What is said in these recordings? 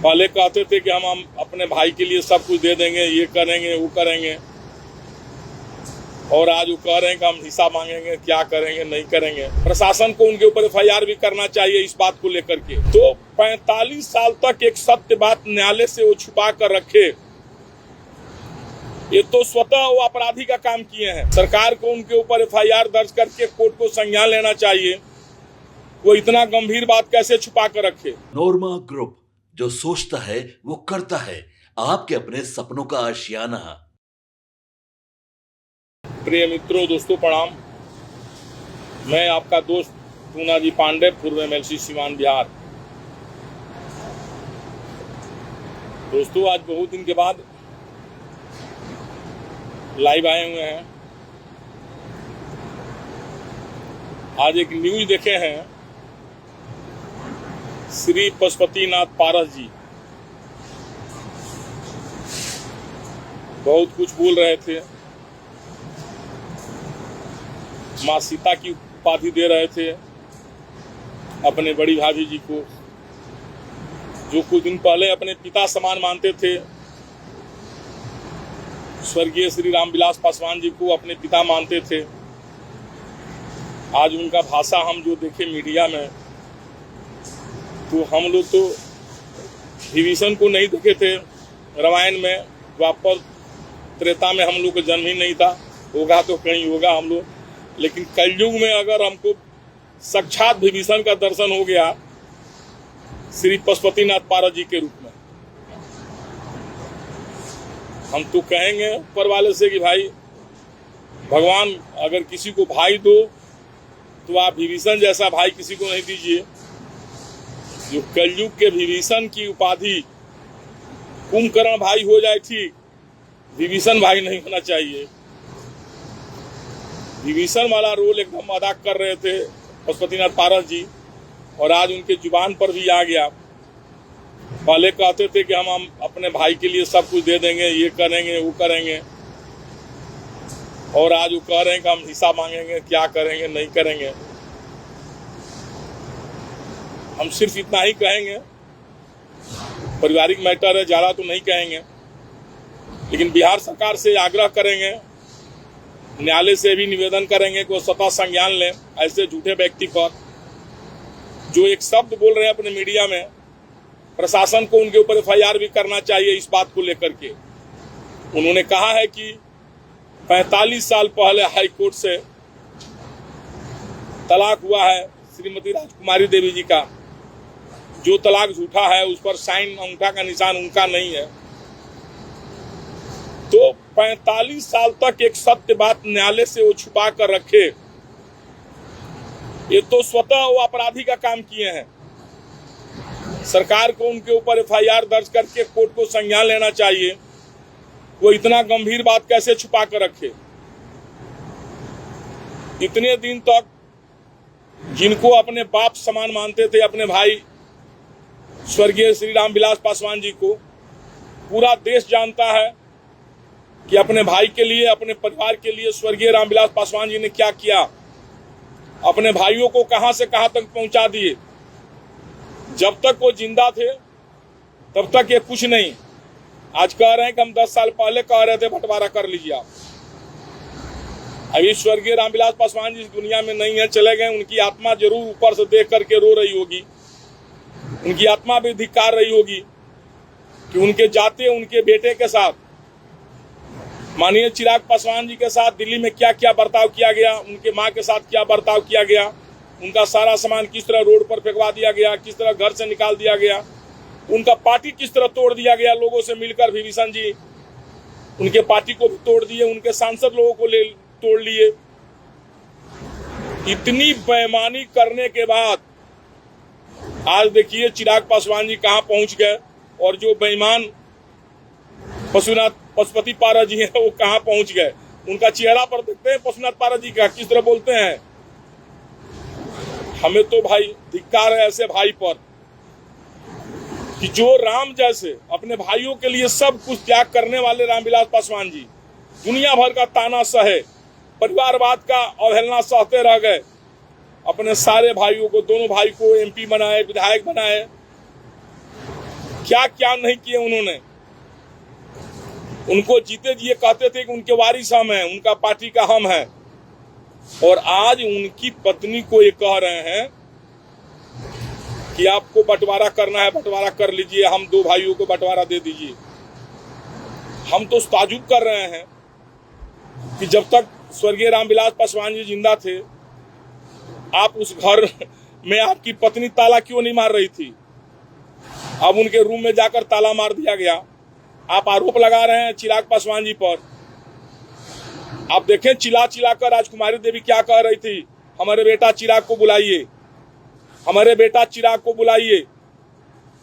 पहले कहते थे कि हम अपने भाई के लिए सब कुछ दे देंगे, ये करेंगे वो करेंगे, और आज वो कह रहे हैं कि हम हिस्सा मांगेंगे, क्या करेंगे नहीं करेंगे। प्रशासन को उनके ऊपर FIR भी करना चाहिए इस बात को लेकर के। तो 45 साल तक एक सत्य बात न्यायालय से वो छुपा कर रखे, ये तो स्वतः वो अपराधी का काम किए हैं। सरकार को उनके ऊपर FIR दर्ज करके कोर्ट को संज्ञान लेना चाहिए। वो इतना गंभीर बात कैसे छुपा कर रखे। नोरमा ग्रुप, जो सोचता है वो करता है, आपके अपने सपनों का आशियाना। प्रिय मित्रों, दोस्तों प्रणाम। मैं आपका दोस्त पूनाजी पांडे, पूर्व MLC सीवान बिहार। दोस्तों, आज बहुत दिन के बाद लाइव आए हुए हैं। आज एक न्यूज देखे हैं, श्री पशुपतिनाथ पारस जी बहुत कुछ बोल रहे थे, माँ सीता की उपाधि दे रहे थे अपने बड़ी भाभी जी को, जो कुछ दिन पहले अपने पिता समान मानते थे। स्वर्गीय श्री रामविलास पासवान जी को अपने पिता मानते थे। आज उनका भाषा हम जो देखे मीडिया में, तो हम लोग तो विभीषण को नहीं देखे थे रामायण में, द्वापर त्रेता में हम लोग का जन्म ही नहीं था, होगा तो कहीं होगा हम लोग। लेकिन कलयुग में अगर हमको साक्षात विभीषण का दर्शन हो गया श्री पशुपतिनाथ पारस जी के रूप में, हम तो कहेंगे ऊपर वाले से कि भाई भगवान अगर किसी को भाई दो तो आप विभीषण जैसा भाई किसी को नहीं दीजिए। जो कलयुग के विभीषण की उपाधि कुंभकर्ण भाई हो जाए ठीक, विभीषण भाई नहीं होना चाहिए। विभीषण वाला रोल एकदम अदा कर रहे थे पशुपतिनाथ पारस जी, और आज उनके जुबान पर भी आ गया। पहले कहते थे कि हम अपने भाई के लिए सब कुछ दे देंगे, ये करेंगे वो करेंगे, और आज वो कह रहे हैं कि हम हिस्सा मांगेंगे, क्या करेंगे नहीं करेंगे। हम सिर्फ इतना ही कहेंगे, पारिवारिक मैटर है, ज्यादा तो नहीं कहेंगे, लेकिन बिहार सरकार से आग्रह करेंगे, न्यायालय से भी निवेदन करेंगे कि वो स्वतः संज्ञान लें ऐसे झूठे व्यक्ति पर जो एक शब्द बोल रहे हैं अपने मीडिया में। प्रशासन को उनके ऊपर FIR भी करना चाहिए इस बात को लेकर के। उन्होंने कहा है कि 45 साल पहले हाई कोर्ट से तलाक हुआ है श्रीमती राजकुमारी देवी जी का। जो तलाक झूठा है उस पर साइन अंगूठा का निशान उनका नहीं है। तो 45 साल तक एक सत्य बात न्यायालय से वो छुपा कर रखे, ये तो स्वतः वो अपराधी का काम किए हैं। सरकार को उनके ऊपर FIR दर्ज करके कोर्ट को संज्ञान लेना चाहिए। वो इतना गंभीर बात कैसे छुपा कर रखे। इतने दिन तक जिनको अपने बाप समान मानते थे, अपने भाई स्वर्गीय श्री रामविलास पासवान जी को, पूरा देश जानता है कि अपने भाई के लिए, अपने परिवार के लिए स्वर्गीय रामविलास पासवान जी ने क्या किया, अपने भाइयों को कहां से कहां तक पहुंचा दिए। जब तक वो जिंदा थे तब तक ये कुछ नहीं। आज कह रहे हैं कि हम 10 साल पहले कह रहे थे बंटवारा कर लीजिए आप। अभी स्वर्गीय रामविलास पासवान जी इस दुनिया में नहीं है, चले गए। उनकी आत्मा जरूर ऊपर से देख करके रो रही होगी, उनकी आत्मा भी धिक्कार रही होगी कि उनके जाते उनके बेटे के साथ, माननीय चिराग पासवान जी के साथ दिल्ली में क्या क्या बर्ताव किया गया, उनके माँ के साथ क्या बर्ताव किया गया, उनका सारा सामान किस तरह रोड पर फेंकवा दिया गया, किस तरह घर से निकाल दिया गया, उनका पार्टी किस तरह तोड़ दिया गया लोगों से मिलकर। विभीषण जी उनके पार्टी को भी तोड़ दिए, उनके सांसद लोगों को ले तोड़ लिए। इतनी बेईमानी करने के बाद आज देखिए चिराग पासवान जी कहां पहुंच गए, और जो बेईमान पशुपति पारस जी हैं वो कहां पहुंच गए। उनका चेहरा पर देखते हैं पशुपतिनाथ पारस जी का, किस तरह बोलते हैं। हमें तो भाई धिक्कार है ऐसे भाई पर कि जो राम जैसे अपने भाइयों के लिए सब कुछ त्याग करने वाले रामविलास पासवान जी दुनिया भर का ताना सहे, परिवारवाद का अवहेलना सहते रह गए, अपने सारे भाइयों को, दोनों भाई को MP बनाए, विधायक बनाए, क्या क्या नहीं किए उन्होंने। उनको जीते जी कहते थे कि उनके वारिस हम हैं, उनका पार्टी का हम है, और आज उनकी पत्नी को ये कह रहे हैं कि आपको बंटवारा करना है, बंटवारा कर लीजिए, हम 2 भाइयों को बंटवारा दे दीजिए। हम तो ताजुब कर रहे हैं कि जब तक स्वर्गीय रामविलास पासवान जी जिंदा थे, आप उस घर में आपकी पत्नी ताला क्यों नहीं मार रही थी? अब उनके रूम में जाकर ताला मार दिया गया। आप आरोप लगा रहे हैं चिराग पासवान जी पर। आप देखें चिल्ला चिल्ला कर राजकुमारी देवी क्या कह रही थी, हमारे बेटा चिराग को बुलाइए, हमारे बेटा चिराग को बुलाइए।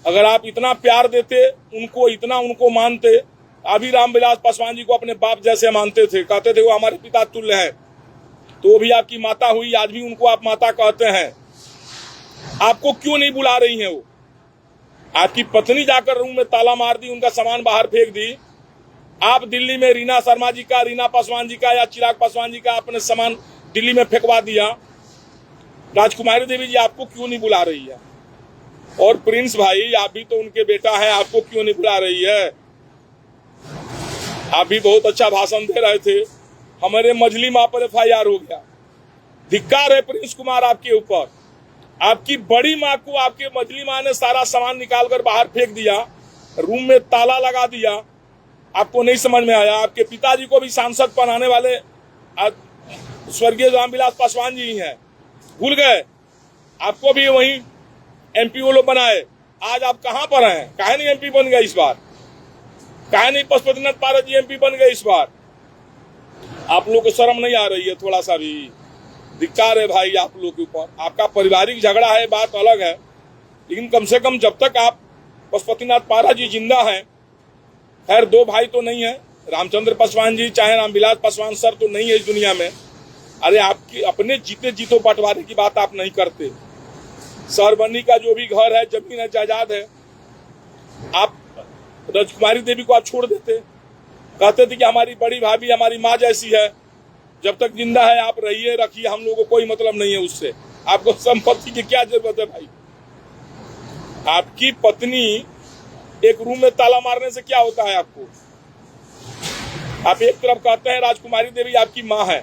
अगर आप इतना प्यार देते उनको, इतना उनको मानते, अभी रामविलास पासवान जी को अपने बाप जैसे मानते थे, कहते थे वो हमारे पिता तुल्य है, तो वो भी आपकी माता हुई, आज भी उनको आप माता कहते हैं। आपको क्यों नहीं बुला रही हैं वो? आपकी पत्नी जाकर रूम में ताला मार दी, उनका सामान बाहर फेंक दी। आप दिल्ली में रीना शर्मा जी का, रीना पासवान जी का या चिराग पासवान जी का अपने सामान दिल्ली में फेंकवा दिया। राजकुमारी देवी जी आपको क्यों नहीं बुला रही है? और प्रिंस भाई, आप भी तो उनके बेटा है, आपको क्यों नहीं बुला रही है? आप भी बहुत अच्छा भाषण दे रहे थे, हमारे मजली माँ पर FIR हो गया। धिक्कार है प्रिंस कुमार आपके ऊपर। आपकी बड़ी माँ को आपके मजली माँ ने सारा सामान निकालकर बाहर फेंक दिया, रूम में ताला लगा दिया। आपको नहीं समझ में आया? आपके पिताजी को भी सांसद बनाने वाले स्वर्गीय रामविलास पासवान जी ही हैं, भूल गए? आपको भी वही MP वो लोग बनाए। आज आप कहां पर हैं? काहे नहीं MP बन गए इस बार? काहे नहीं पशुपतिनाथ पारस जी MP बन गए इस बार? आप लोग को शर्म नहीं आ रही है थोड़ा सा भी? धिक्कार है भाई आप लोग के ऊपर। आपका पारिवारिक झगड़ा है, बात अलग है, लेकिन कम से कम जब तक आप पशुपतिनाथ पारस जी जिंदा हैं, खैर 2 भाई तो नहीं है, रामचंद्र पासवान जी चाहे रामविलास पासवान सर तो नहीं है इस दुनिया में। अरे आपकी अपने जीते जीतो बंटवारे की बात आप नहीं करते। शहरबनी का जो भी घर है, जमीन है, जायदाद है, आप राजकुमारी देवी को आप छोड़ देते। कहते थे कि हमारी बड़ी भाभी हमारी माँ जैसी है, जब तक जिंदा है आप रहिए, रखिए, हम लोगों को कोई मतलब नहीं है उससे। आपको संपत्ति की क्या जरूरत है भाई? आपकी पत्नी एक रूम में ताला मारने से क्या होता है आपको? आप एक तरफ कहते हैं राजकुमारी देवी आपकी माँ है,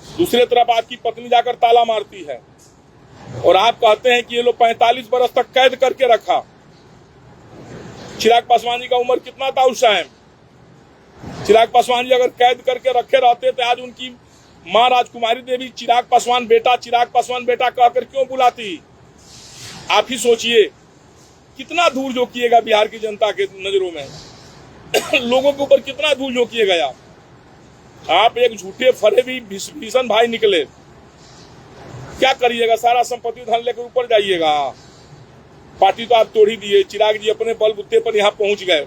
दूसरे तरफ आपकी पत्नी जाकर ताला मारती है, और आप कहते हैं कि ये लोग 45 बरस तक कैद करके रखा। चिराग पासवान जी का उम्र कितना था उस टाइम? चिराग पासवान जी अगर कैद करके रखे रहते तो आज उनकी माँ राजकुमारी देवी चिराग पासवान बेटा कहकर क्यों बुलाती? आप ही सोचिए कितना धूल झोंकिएगा बिहार की जनता के नजरों में। लोगों के ऊपर कितना धूल झोंकिएगा आप एक झूठे फरेबी भीषण भाई निकले। क्या करिएगा? सारा संपत्ति धन लेकर ऊपर जाइएगा। पार्टी तो आप तोड़ ही दिए। चिराग जी अपने बलबूते पर यहाँ पहुंच गए।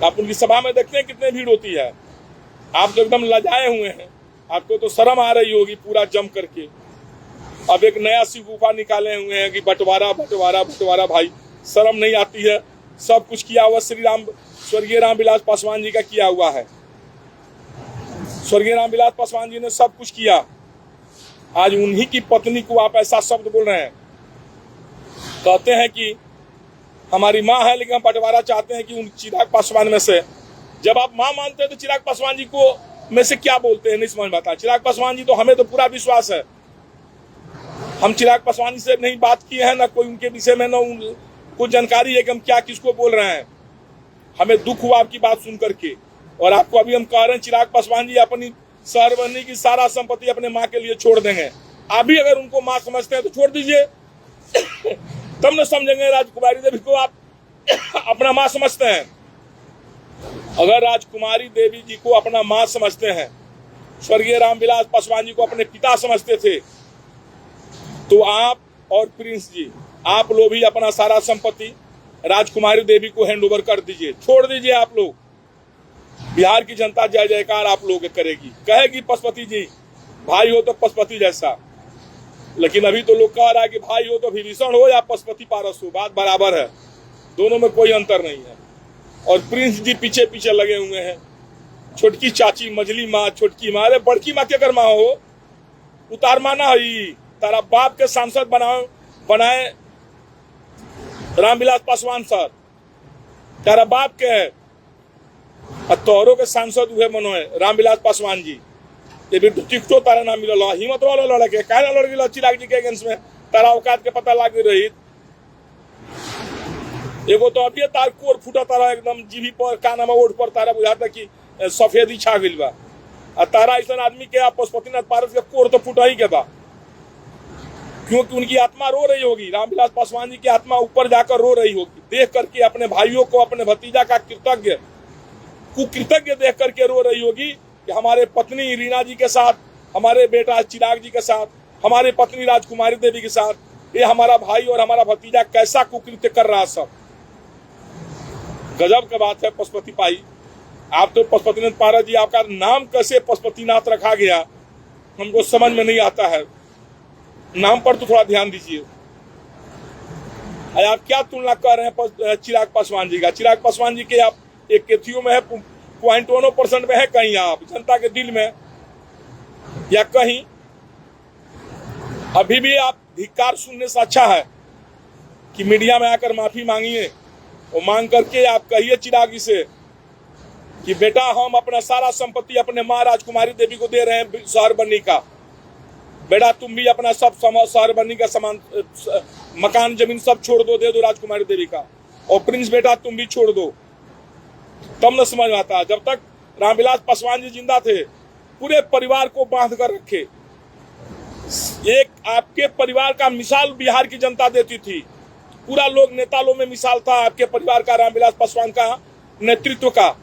आप उनकी सभा में देखते हैं कितने भीड़ होती है। आप तो एकदम लजाए हुए हैं, आपको तो शर्म आ रही होगी पूरा जम करके। अब एक नया सी गुफा निकाले हुए हैं कि बंटवारा बंटवारा बंटवारा। भाई शर्म नहीं आती है? सब कुछ किया हुआ स्वर्गीय रामविलास पासवान जी का किया हुआ है। स्वर्गीय रामविलास पासवान जी ने सब कुछ किया। आज उन्हीं की पत्नी को आप ऐसा शब्द बोल रहे हैं। कहते हैं कि हमारी माँ है, लेकिन हम बंटवारा चाहते हैं कि उन चिराग पासवान में से। जब आप माँ मानते हैं तो चिराग पासवान जी को में से क्या बोलते हैं? नहीं समझ में आता। चिराग पासवान जी तो हमें तो पूरा विश्वास है। हम चिराग पासवान जी से नहीं बात किए हैं, ना कोई उनके विषय में, ना कुछ जानकारी है कि हम क्या किसको बोल रहे हैं। हमें दुख हुआ आपकी बात सुन करके, और आपको अभी हम कह रहे हैं चिराग पासवान जी अपनी शहरबनी की सारा संपत्ति अपने माँ के लिए छोड़ देंगे। आप भी अगर उनको माँ समझते हैं तो छोड़ दीजिए, तब न समझेंगे राजकुमारी देवी को आप अपना माँ समझते हैं। अगर राजकुमारी देवी जी को अपना माँ समझते हैं, स्वर्गीय रामविलास पासवान जी को अपने पिता समझते थे, तो आप और प्रिंस जी, आप लोग भी अपना सारा संपत्ति राजकुमारी देवी को हैंडओवर कर दीजिए, छोड़ दीजिए। आप लोग, बिहार की जनता जय जयकार आप लोग करेगी, कहेगी पशुपति जी भाई हो तो पशुपति जैसा। लेकिन अभी तो लोग कह रहा है कि भाई हो तो विभीषण हो या पशुपति पारस हो, बात बराबर है, दोनों में कोई अंतर नहीं है। और प्रिंस जी पीछे पीछे लगे हुए हैं। छोटकी चाची मझली माँ, छोटकी माँ, अरे बड़की माँ के अगर माँ हो उतार माना है, तारा बाप के सांसद बनाए रामविलास पासवान सर, तारा बाप के है और तोहरों के सांसद हुए मनो है रामविलास पासवान जी। ये भी टिकटो तारा नाम मिलल, हिम्मत वाला लड़के काहे लड़ गेल चिराग जी के अगेंस्ट में, तारा औकात के पता लाग रही। एगो तो अभी तार कोर फूटा तारा एकदम जीभी पर का नाम ओठ पर तारा बुझाता कि सफेदी छा गइल बा। आ तारा ऐसा आदमी के पशुपतिनाथ पारस के कोर तो फूटा ही के बा, क्योंकि उनकी आत्मा रो रही होगी। रामविलास पासवान जी की आत्मा ऊपर जाकर रो रही होगी, देख करके अपने भाइयों को, अपने भतीजा का कुकृतज्ञ देख करके रो रही होगी कि हमारे पत्नी रीना जी के साथ, हमारे बेटा चिराग जी के साथ, हमारे पत्नी राजकुमारी देवी के साथ ये हमारा भाई और हमारा भतीजा कैसा कुकृत्य कर रहा। सब गजब का बात है। पशुपति भाई, आप तो पशुपतिनाथ पारस जी, आपका नाम कैसे पशुपतिनाथ रखा गया हमको समझ में नहीं आता है। नाम पर तो थोड़ा ध्यान दीजिए। आप क्या तुलना कर रहे हैं चिराग पासवान जी का? चिराग पासवान जी के आप एक केथियों में है 0.1% में है कहीं, आप जनता के दिल में या कहीं अभी भी आप धिक्कार सुनने से अच्छा है कि मीडिया में आकर माफी मांगिए और मांग करके आप कहिए चिराग जी से कि बेटा हम अपना सारा संपत्ति अपने माँ राजकुमारी देवी को दे रहे हैं शहर बनने का। बेटा तुम भी अपना सब शहर बनने का सामान, मकान जमीन सब छोड़ दो, दे दो राजकुमारी देवी का। और प्रिंस बेटा तुम भी छोड़ दो, तब न समझ आता। जब तक रामविलास पासवान जी जिंदा थे पूरे परिवार को बांध कर रखे। एक आपके परिवार का मिसाल बिहार की जनता देती थी, पूरा लोग नेता लोग में मिसाल था आपके परिवार का, रामविलास पासवान का नेतृत्व का।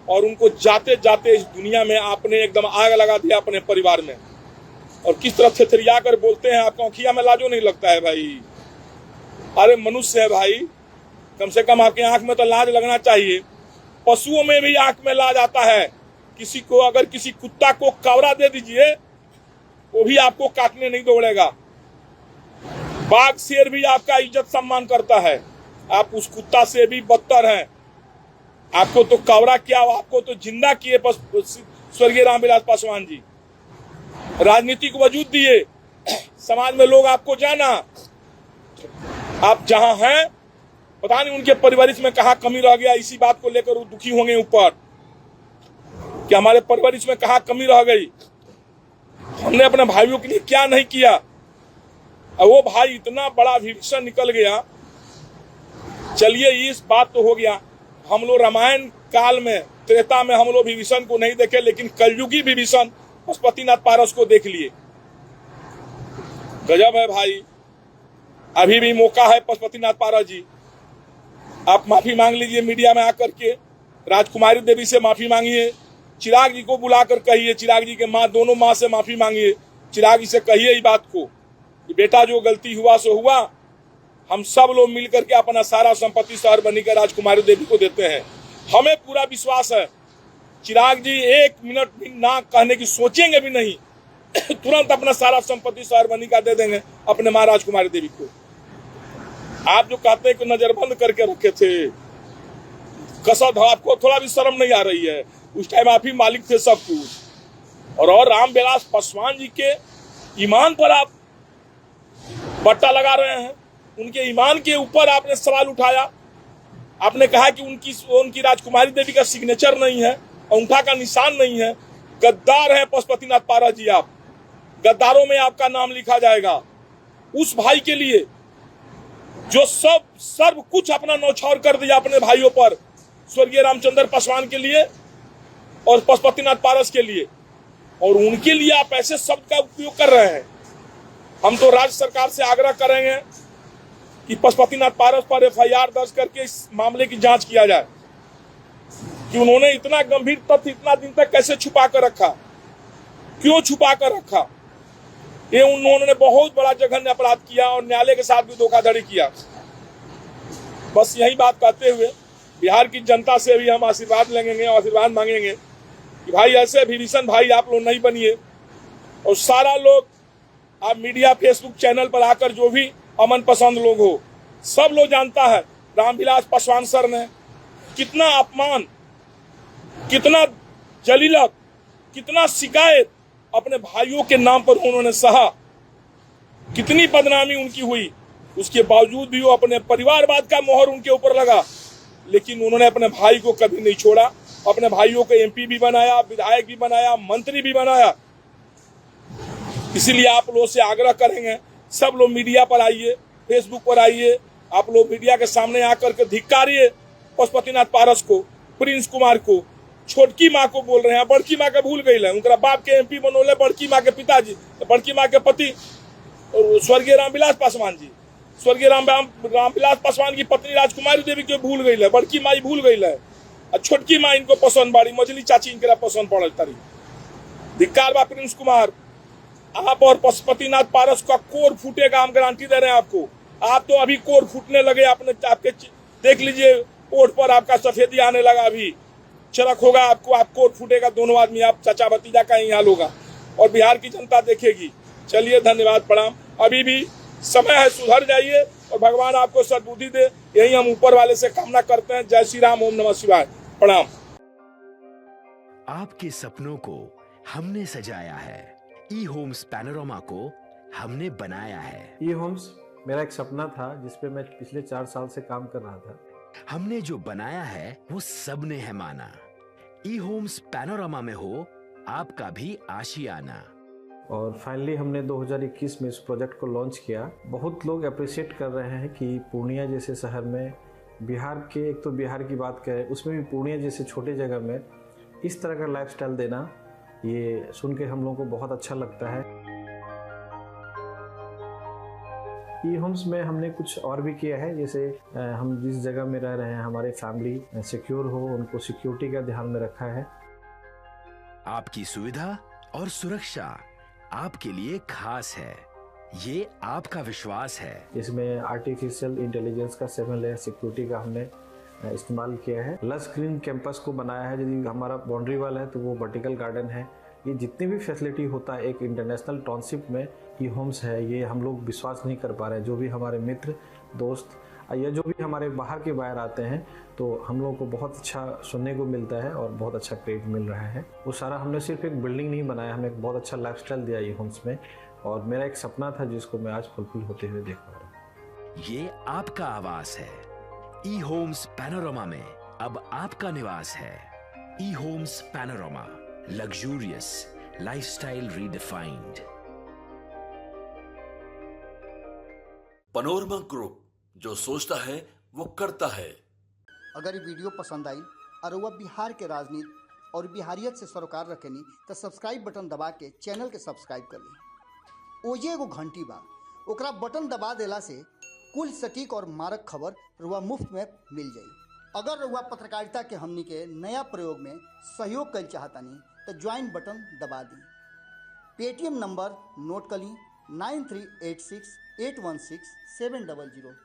और उनको जाते जाते इस दुनिया में आपने एकदम आग लगा दिया अपने परिवार में। और किस तरह थेथरिया कर बोलते हैं, आपको आंखिया में लाजो नहीं लगता है भाई? अरे मनुष्य है भाई, कम से कम आपके आंख में तो लाज लगना चाहिए। पशुओं में भी आंख में लाज आता है। किसी को अगर किसी कुत्ता को कवरा दे दीजिए वो भी आपको काटने नहीं दौड़ेगा। बाघ शेर भी आपका इज्जत सम्मान करता है, आप उस कुत्ता से भी बदतर हैं। आपको तो कवरा क्या, आपको तो जिंदा किए स्वर्गीय रामविलास पासवान जी। राजनीति को वजूद दिए, समाज में लोग आपको जाना। आप जहां हैं पता नहीं उनके परिवारिश में कहा कमी रह गया, इसी बात को लेकर वो दुखी होंगे ऊपर कि हमारे परिवारिश में कहा कमी रह गई, हमने अपने भाइयों के लिए क्या नहीं किया। और वो भाई इतना बड़ा विभीषण निकल गया। चलिए इस बात तो हो गया, हम लोग रामायण काल में, त्रेता में हम लोग विभीषण को नहीं देखे, लेकिन कलयुगी विभीषण पशुपतिनाथ पारस को देख लिए। गजब है भाई। अभी भी मौका है पशुपतिनाथ पारस जी, आप माफी मांग लीजिए मीडिया में आकर के। राजकुमारी देवी से माफी मांगिए, चिराग जी को बुलाकर कहिए, चिराग जी के माँ, दोनों माँ से माफी मांगिए। चिराग जी से कहिए इस बात को कि बेटा जो गलती हुआ सो हुआ, हम सब लोग मिलकर के अपना सारा संपत्ति शहर बनी कर राजकुमारी देवी को देते हैं। हमें पूरा विश्वास है चिराग जी एक मिनट भी ना कहने की सोचेंगे भी नहीं, तुरंत अपना सारा संपत्ति शहर बनी का दे देंगे अपने माँ राजकुमारी देवी को। आप जो कहते हैं कि नजरबंद करके रखे थे, कसद, आपको थोड़ा भी शर्म नहीं आ रही है? उस टाइम आप ही मालिक थे सब कुछ। और रामविलास पासवान जी के ईमान पर आप बट्टा लगा रहे हैं, उनके ईमान के ऊपर आपने सवाल उठाया। आपने कहा कि उनकी राजकुमारी देवी का सिग्नेचर नहीं है, अंगूठा का निशान नहीं है। गद्दार है पशुपतिनाथ पारस जी, आप गद्दारों में आपका नाम लिखा जाएगा। उस भाई के लिए जो सर्व कुछ अपना न्यौछावर कर दिया अपने भाइयों पर, स्वर्गीय रामचंद्र पासवान के लिए और पशुपतिनाथ पारस के लिए, और उनके लिए आप ऐसे शब्द का उपयोग कर रहे हैं। हम तो राज्य सरकार से आग्रह करेंगे कि पशुपतिनाथ पारस पर FIR दर्ज करके इस मामले की जांच किया जाए कि उन्होंने इतना गंभीर तथ्य इतना दिन तक कैसे छुपा कर रखा, क्यों छुपा कर रखा। ये उन्होंने बहुत बड़ा जघन्य अपराध किया और न्यायालय के साथ भी धोखाधड़ी किया। बस यही बात कहते हुए बिहार की जनता से भी हम आशीर्वाद लेंगे और आशीर्वाद मांगेंगे कि भाई ऐसे विभीषण भाई आप लोग नहीं बनिए। और सारा लोग आप मीडिया फेसबुक चैनल पर आकर जो भी अमन पसंद लोग हो, सब लोग जानता है रामविलास पासवान सर ने कितना अपमान, कितना जलीलत, कितना शिकायत अपने भाइयों के नाम पर उन्होंने सहा, कितनी बदनामी उनकी हुई। उसके बावजूद भी वो अपने परिवारवाद का मोहर उनके ऊपर लगा, लेकिन उन्होंने अपने भाई को कभी नहीं छोड़ा। अपने भाइयों को एमपी भी बनाया, विधायक भी बनाया, मंत्री भी बनाया। इसीलिए आप लोगों से आग्रह करेंगे, सब लोग मीडिया पर आइए, फेसबुक पर आइए, आप लोग मीडिया के सामने आकर के धिक्कारिए पशुपतिनाथ पारस को, प्रिंस कुमार को, छोटकी माँ को बोल रहे हैं, बड़की माँ के भूल गई है। उनका बाप के एमपी बनोले बड़की माँ के पिताजी, बड़की माँ के पति और स्वर्गीय रामविलास पासवान जी, स्वर्गीय रामविलास पासवान की पत्नी राजकुमारी देवी को भूल गई है, बड़की माई भूल गई है, और छोटकी माँ इनको पसंद बाड़ी, मझली चाची इनके पसंद पड़ल तारी। धिक्कार बा प्रिंस कुमार, आप और पशुपतिनाथ पारस का कोर फूटेगा, हम गारंटी दे रहे हैं आपको। आप तो अभी कोर फूटने लगे, आपने आपके देख लीजिए ओठ पर आपका सफेदी आने लगा, अभी चरक होगा आपको, आप कोर फूटेगा दोनों आदमी, आप चाचा भतीजा का ही हाल होगा और बिहार की जनता देखेगी। चलिए, धन्यवाद, प्रणाम। अभी भी समय है, सुधर जाइए और भगवान आपको सद्बुद्धि दे, यही हम ऊपर वाले से कामना करते हैं। जय श्री राम, ओम नमः शिवाय, प्रणाम। आपके सपनों को हमने सजाया है, ई होम्स पैनोरमा को हमने बनाया है। ई होम्स मेरा एक सपना था जिस पे मैं पिछले 4 साल से काम कर रहा था। हमने जो बनाया है वो सबने है माना। ई होम्स पैनोरमा में हो आपका भी आशियाना। और फाइनली हमने 2021 में इस प्रोजेक्ट को लॉन्च किया। बहुत लोग अप्रिशिएट कर रहे हैं कि पूर्णिया जैसे शहर में, बिहार के, एक तो बिहार की बात करें उसमें भी पूर्णिया जैसे छोटे जगह में इस तरह का लाइफस्टाइल देना, ये सुन के हम लोगों को बहुत अच्छा लगता है। ई होम्स में हमने कुछ और भी किया है, जैसे हम जिस जगह में रह रहे हैं हमारी फैमिली सिक्योर हो, उनको सिक्योरिटी का ध्यान में रखा है। आपकी सुविधा और सुरक्षा आपके लिए खास है, ये आपका विश्वास है। इसमें आर्टिफिशियल इंटेलिजेंस का 7 लेयर सिक्योरिटी का हमने इस्तेमाल किया है। लस ग्रीन कैंपस को बनाया है, यदि हमारा बाउंड्री वाल है तो वो वर्टिकल गार्डन है। ये जितनी भी फैसिलिटी होता है एक इंटरनेशनल टाउनशिप में, ई होम्स है, ये हम लोग विश्वास नहीं कर पा रहे हैं। जो भी हमारे मित्र दोस्त या जो भी हमारे बाहर के बाहर आते हैं तो हम लोगों को बहुत अच्छा सुनने को मिलता है और बहुत अच्छा क्रेडिट मिल रहा है। वो सारा हमने सिर्फ एक बिल्डिंग नहीं बनाया, हमें एक बहुत अच्छा लाइफस्टाइल दिया ई होम्स में, और मेरा एक सपना था जिसको मैं आज फुलफिल होते हुए देख पा रहा हूँ। ये आपका आवास है। ई होम्स पैनोरमा में अब आपका निवास है। E homes panorama, luxurious lifestyle redefined. Panorama group, जो सोचता है वो करता है। अगर ये वीडियो पसंद आई और वह बिहार के राजनीति और बिहारियत से सरोकार रखेनी तो सब्सक्राइब बटन दबा के चैनल के सब्सक्राइब कर ली। ओजे एगो घंटी बा, ओकरा बटन दबा देला से कुल सटीक और मारक खबर रुआ मुफ्त में मिल जाई। अगर रुआ पत्रकारिता के हमनी के नया प्रयोग में सहयोग कर चाहतानी तो ज्वाइन बटन दबा दी। पेटीएम नंबर नोट कर ली 9386816700।